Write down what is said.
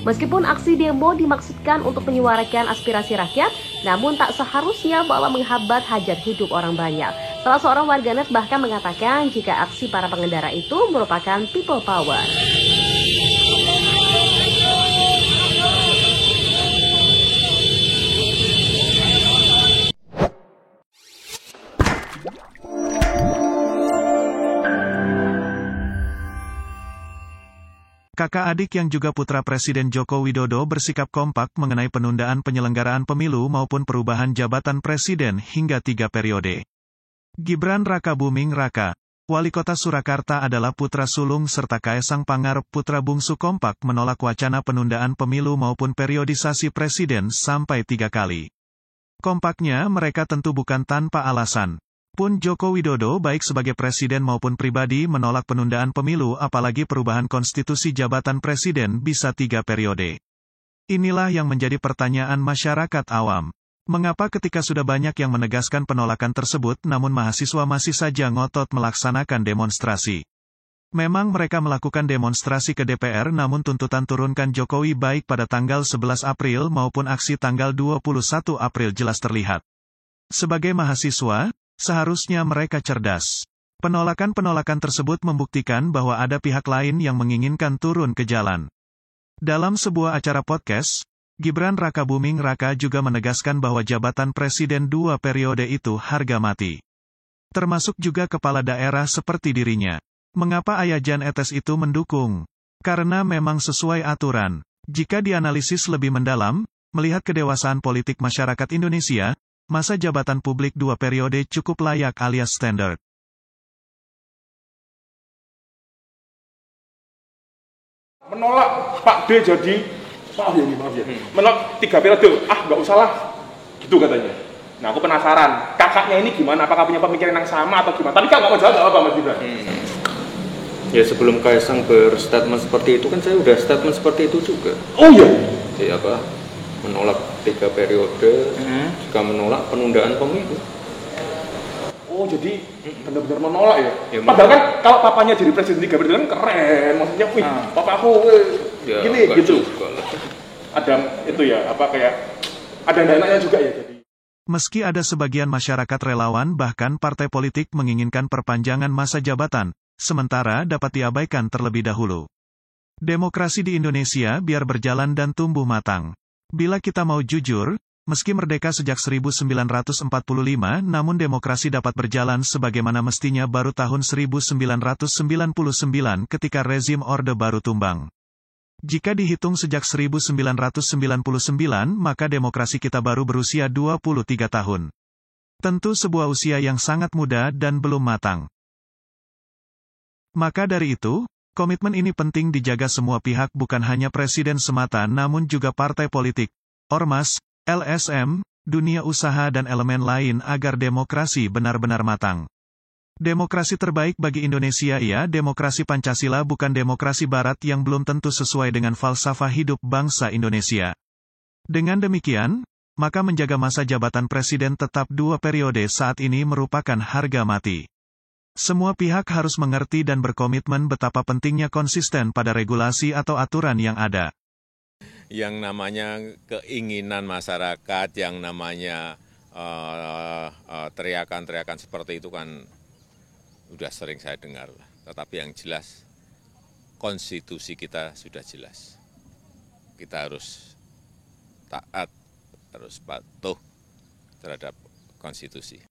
Meskipun aksi demo dimaksudkan untuk menyuarakan aspirasi rakyat, namun tak seharusnya malah menghambat hajat hidup orang banyak. Salah seorang warganet bahkan mengatakan jika aksi para pengendara itu merupakan people power. Kakak adik yang juga putra Presiden Joko Widodo bersikap kompak mengenai penundaan penyelenggaraan pemilu maupun perubahan jabatan presiden hingga 3 periode. Gibran Rakabuming Raka, Wali Kota Surakarta adalah putra sulung serta Kaesang Pangarep putra bungsu kompak menolak wacana penundaan pemilu maupun periodisasi presiden sampai 3 kali. Kompaknya mereka tentu bukan tanpa alasan. Pun Joko Widodo baik sebagai presiden maupun pribadi menolak penundaan pemilu apalagi perubahan konstitusi jabatan presiden bisa 3 periode. Inilah yang menjadi pertanyaan masyarakat awam. Mengapa ketika sudah banyak yang menegaskan penolakan tersebut namun mahasiswa masih saja ngotot melaksanakan demonstrasi? Memang mereka melakukan demonstrasi ke DPR namun tuntutan turunkan Jokowi baik pada tanggal 11 April maupun aksi tanggal 21 April jelas terlihat. Sebagai mahasiswa, seharusnya mereka cerdas. Penolakan-penolakan tersebut membuktikan bahwa ada pihak lain yang menginginkan turun ke jalan. Dalam sebuah acara podcast, Gibran Rakabuming Raka juga menegaskan bahwa jabatan presiden 2 periode itu harga mati. Termasuk juga kepala daerah seperti dirinya. Mengapa ayah Jan Etes itu mendukung? Karena memang sesuai aturan. Jika dianalisis lebih mendalam, melihat kedewasaan politik masyarakat Indonesia, masa jabatan publik 2 periode cukup layak alias standar. Menolak Pak D jadi, maaf ya, menolak 3 periode, nggak usah lah, gitu katanya. Nah aku penasaran, kakaknya ini gimana, apakah punya pemikiran yang sama atau gimana? Tapi kalau nggak mau jawab, apa Mas Gibran? Ya sebelum Kaesang berstatement seperti itu kan saya udah statement seperti itu juga. Oh iya? Ya apa? Menolak 3 periode, juga menolak penundaan pemilu. Oh jadi benar-benar menolak ya? Ya padahal kan kalau papanya jadi presiden 3 periode kan keren, maksudnya wih papaku ya, gini gitu. Juga. Ada itu ya, apa kayak ada dananya juga ya jadi. Meski ada sebagian masyarakat relawan bahkan partai politik menginginkan perpanjangan masa jabatan, sementara dapat diabaikan terlebih dahulu. Demokrasi di Indonesia biar berjalan dan tumbuh matang. Bila kita mau jujur, meski merdeka sejak 1945 namun demokrasi dapat berjalan sebagaimana mestinya baru tahun 1999 ketika rezim Orde Baru tumbang. Jika dihitung sejak 1999 maka demokrasi kita baru berusia 23 tahun. Tentu sebuah usia yang sangat muda dan belum matang. Maka dari itu, komitmen ini penting dijaga semua pihak bukan hanya presiden semata namun juga partai politik, ormas, LSM, dunia usaha dan elemen lain agar demokrasi benar-benar matang. Demokrasi terbaik bagi Indonesia ya demokrasi Pancasila bukan demokrasi Barat yang belum tentu sesuai dengan falsafah hidup bangsa Indonesia. Dengan demikian, maka menjaga masa jabatan presiden tetap 2 periode saat ini merupakan harga mati. Semua pihak harus mengerti dan berkomitmen betapa pentingnya konsisten pada regulasi atau aturan yang ada. Yang namanya keinginan masyarakat, yang namanya teriakan-teriakan seperti itu kan sudah sering saya dengar. Tetapi yang jelas, konstitusi kita sudah jelas. Kita harus taat, harus patuh terhadap konstitusi.